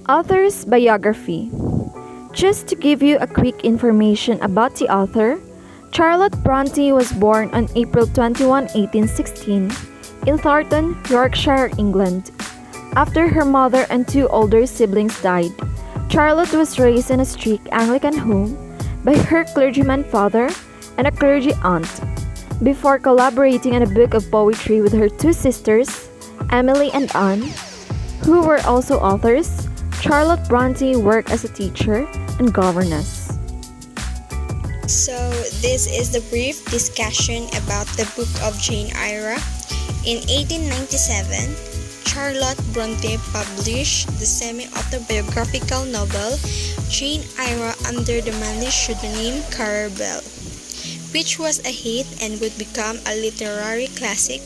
Author's biography. Just to give you a quick information about the author, Charlotte Brontë was born on April 21, 1816, in Thornton, Yorkshire, England. After her mother and two older siblings died, Charlotte was raised in a strict Anglican home by her clergyman father and a clergy aunt. Before collaborating on a book of poetry with her two sisters, Emily and Anne, who were also authors, Charlotte Brontë worked as a teacher and governess. So, this is the brief discussion about the book of Jane Eyre. In 1897, Charlotte Brontë published the semi-autobiographical novel Jane Eyre under the managed pseudonym Cara Belle, which was a hit and would become a literary classic.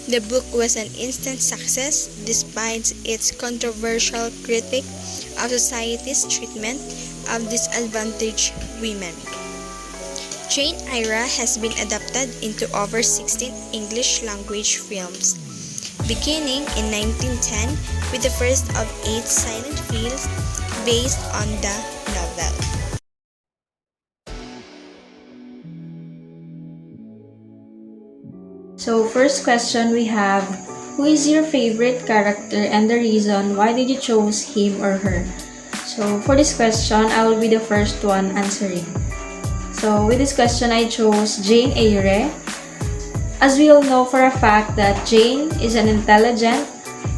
The book was an instant success despite its controversial critique of society's treatment of disadvantaged women. Jane Eyre has been adapted into over 16 English-language films, beginning in 1910 with the first of 8 silent films based on the novel. So first question we have, who is your favorite character and the reason why did you choose him or her? So for this question, I will be the first one answering. So with this question, I chose Jane Eyre. As we all know for a fact that Jane is an intelligent,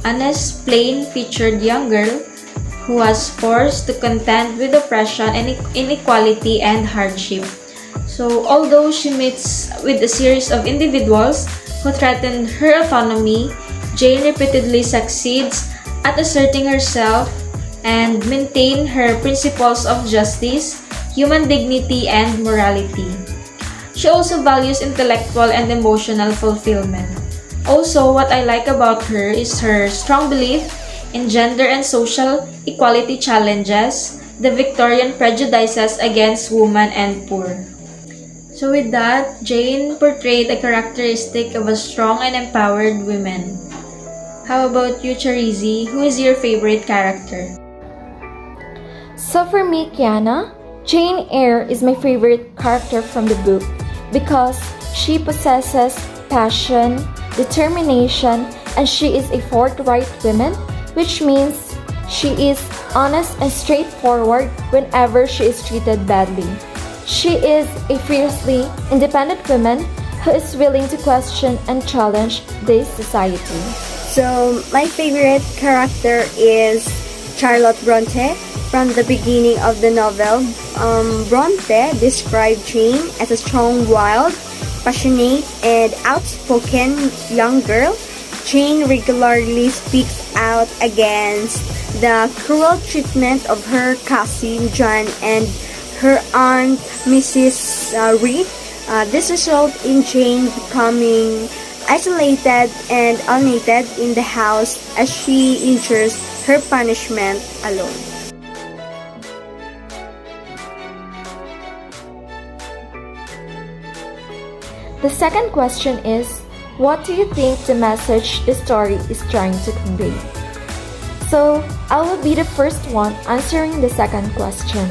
honest, plain-featured young girl who was forced to contend with oppression and inequality and hardship. So although she meets with a series of individuals who threaten her autonomy, Jane repeatedly succeeds at asserting herself and maintain her principles of justice, human dignity, and morality. She also values intellectual and emotional fulfillment. Also, what I like about her is her strong belief in gender and social equality challenges the Victorian prejudices against women and poor. So with that, Jane portrayed a characteristic of a strong and empowered woman. How about you, Charizy? Who is your favorite character? So for me, Kiana, Jane Eyre is my favorite character from the book because she possesses passion, determination, and she is a forthright woman, which means she is honest and straightforward whenever she is treated badly. She is a fiercely independent woman who is willing to question and challenge this society. So, my favorite character is Charlotte Brontë. From the beginning of the novel, Brontë described Jane as a strong, wild, passionate, and outspoken young girl. Jane regularly speaks out against the cruel treatment of her cousin John and her aunt Mrs. Reed. This results in Jane becoming isolated and united in the house as she endures her punishment alone. The second question is, what do you think the message the story is trying to convey? So, I will be the first one answering the second question.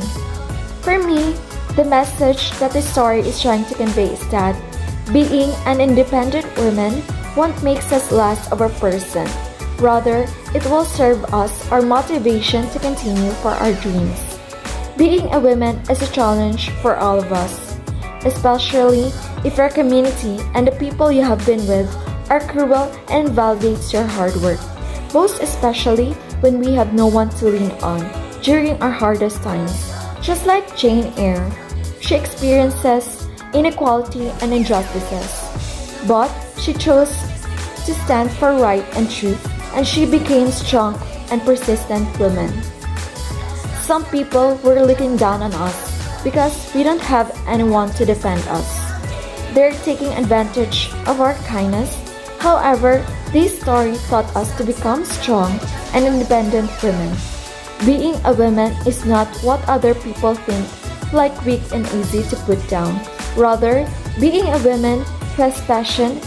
For me, the message that the story is trying to convey is that being an independent woman won't make us less of a person. Rather, it will serve us our motivation to continue for our dreams. Being a woman is a challenge for all of us, especially if your community and the people you have been with are cruel and invalidates your hard work, most especially when we have no one to lean on during our hardest times. Just like Jane Eyre, she experiences inequality and injustices, but she chose to stand for right and truth, and she became strong and persistent woman. Some people were looking down on us because we don't have anyone to defend us. They're taking advantage of our kindness. However, this story taught us to become strong and independent women. Being a woman is not what other people think, like weak and easy to put down. Rather, being a woman who has passion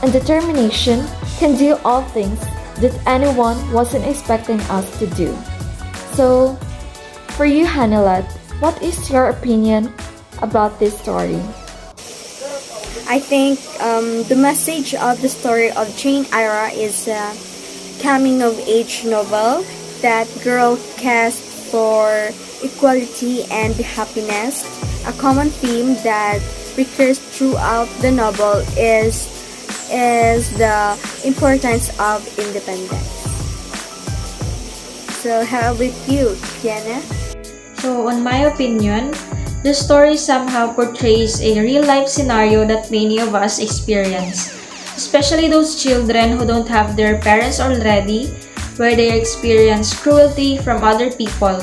and determination can do all things that anyone wasn't expecting us to do. So, for you, Hanilet, what is your opinion about this story? I think the message of the story of Jane Eyre is a coming-of-age novel that girl casts for equality and happiness. A common theme that recurs throughout the novel is the importance of independence. So how about you, Kiana? So, on my opinion, the story somehow portrays a real-life scenario that many of us experience, especially those children who don't have their parents already, where they experience cruelty from other people,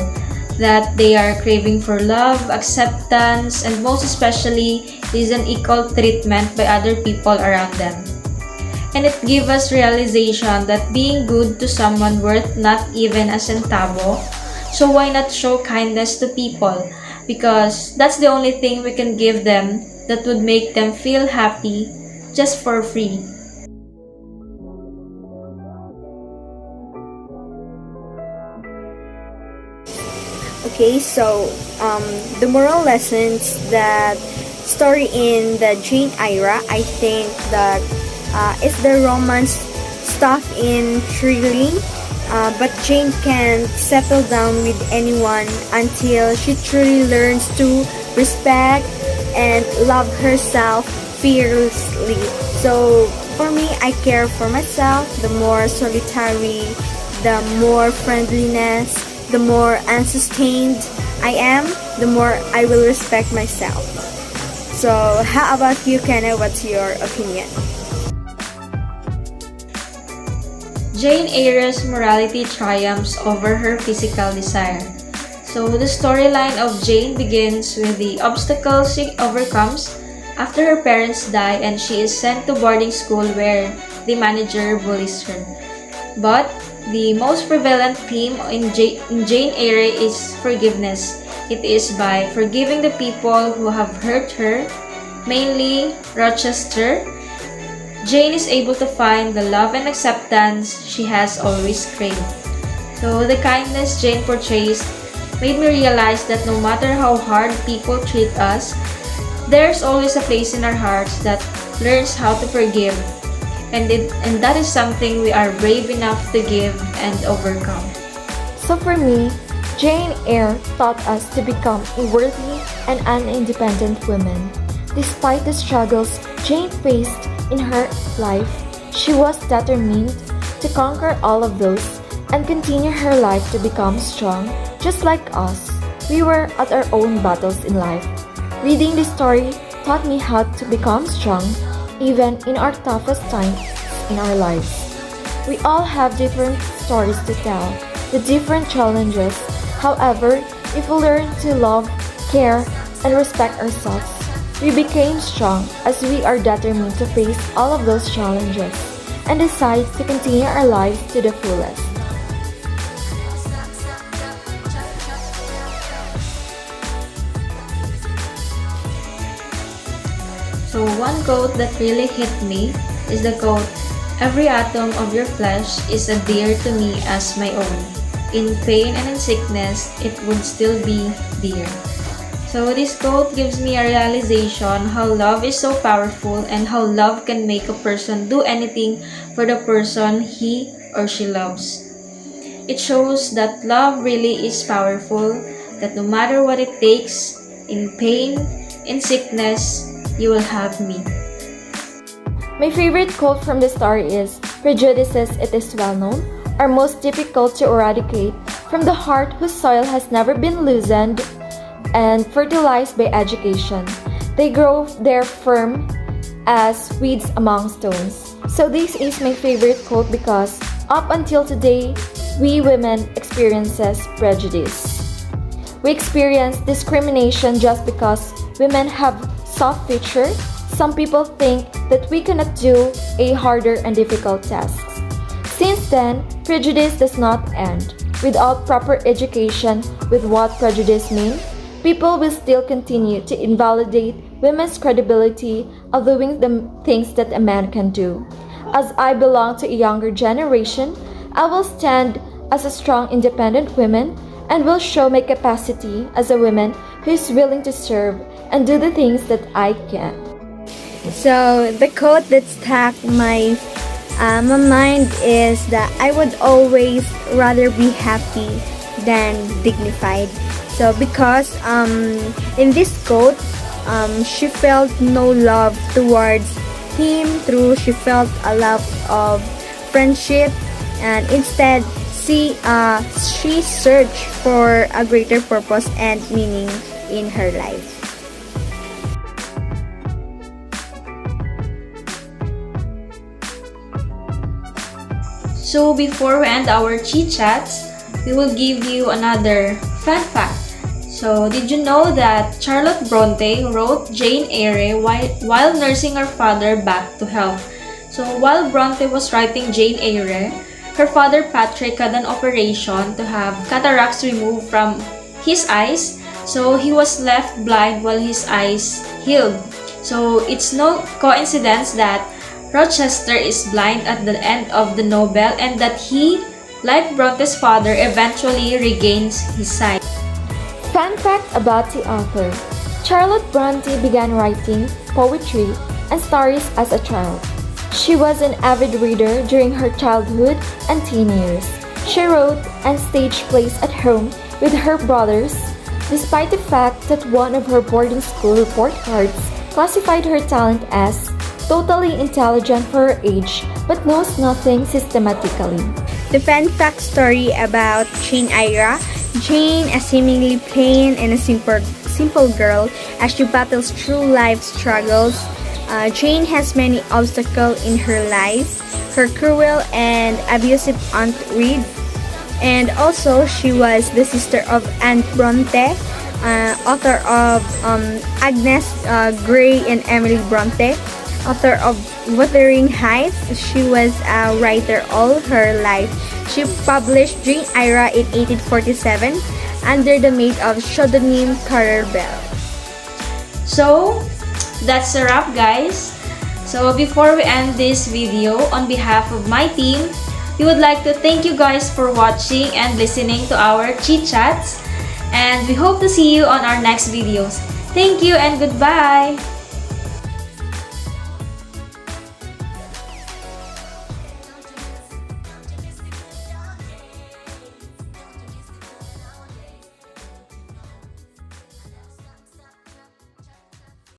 that they are craving for love, acceptance, and most especially is an equal treatment by other people around them. And it gives us realization that being good to someone worth not even a centavo, so why not show kindness to people? Because that's the only thing we can give them that would make them feel happy just for free. Okay, so the moral lessons that story in the Jane Eyre, I think that is the romance stuff in thrilling, but Jane can't settle down with anyone until she truly learns to respect and love herself fearlessly. So for me, I care for myself. The more solitary, the more friendliness, the more unsustained I am, the more I will respect myself. So how about you, Kenna? What's your opinion? Jane Eyre's morality triumphs over her physical desire. So the storyline of Jane begins with the obstacles she overcomes after her parents die and she is sent to boarding school where the manager bullies her. But the most prevalent theme in Jane Eyre is forgiveness. It is by forgiving the people who have hurt her, mainly Rochester, Jane is able to find the love and acceptance she has always craved. So the kindness Jane portrays made me realize that no matter how hard people treat us, there's always a place in our hearts that learns how to forgive. And that is something we are brave enough to give and overcome. So for me, Jane Eyre taught us to become a worthy and an independent woman. Despite the struggles Jane faced in her life, she was determined to conquer all of those and continue her life to become strong, just like us. We were at our own battles in life. Reading this story taught me how to become strong even in our toughest times in our lives. We all have different stories to tell, with different challenges. However, if we learn to love, care, and respect ourselves, we became strong as we are determined to face all of those challenges and decide to continue our lives to the fullest. So one quote that really hit me is the quote, "Every atom of your flesh is as dear to me as my own. In pain and in sickness, it would still be dear." So this quote gives me a realization how love is so powerful and how love can make a person do anything for the person he or she loves. It shows that love really is powerful, that no matter what it takes, in pain, in sickness, you will have me. My favorite quote from the story is, "Prejudices, it is well known, are most difficult to eradicate from the heart whose soil has never been loosened and fertilized by education. They grow there firm as weeds among stones." So this is my favorite quote because up until today, we women experiences prejudice. We experience discrimination just because women have soft features. Some people think that we cannot do a harder and difficult tasks. Since then, prejudice does not end. Without proper education with what prejudice means, people will still continue to invalidate women's credibility of doing the things that a man can do. As I belong to a younger generation, I will stand as a strong, independent woman and will show my capacity as a woman who is willing to serve and do the things that I can. So the quote that stuck my mind is that I would always rather be happy than dignified. So because in this quote, she felt no love towards him she felt a love of friendship, and instead she searched for a greater purpose and meaning in her life. So before we end our chit-chats, we will give you another fun fact. So did you know that Charlotte Brontë wrote Jane Eyre while nursing her father back to health? So while Brontë was writing Jane Eyre, her father Patrick had an operation to have cataracts removed from his eyes, so he was left blind while his eyes healed. So it's no coincidence that Rochester is blind at the end of the novel and that he, like Bronte's father, eventually regains his sight. Fun fact about the author: Charlotte Brontë began writing poetry and stories as a child. She was an avid reader during her childhood and teen years. She wrote and staged plays at home with her brothers, despite the fact that one of her boarding school report cards classified her talent as totally intelligent for her age, but knows nothing systematically. The fun fact story about Jane Eyre. Jane, a seemingly plain and a simple girl, as she battles through life struggles. Jane has many obstacles in her life. Her cruel and abusive Aunt Reed, and also she was the sister of Aunt Brontë, author of Agnes Grey and Emily Brontë, author of Wuthering Heights. She was a writer all her life. She published Jane Eyre in 1847 under the name of pseudonym Carter Bell. So that's a wrap, guys. So before we end this video, on behalf of my team, we would like to thank you guys for watching and listening to our chit chats, and we hope to see you on our next videos. Thank you and goodbye.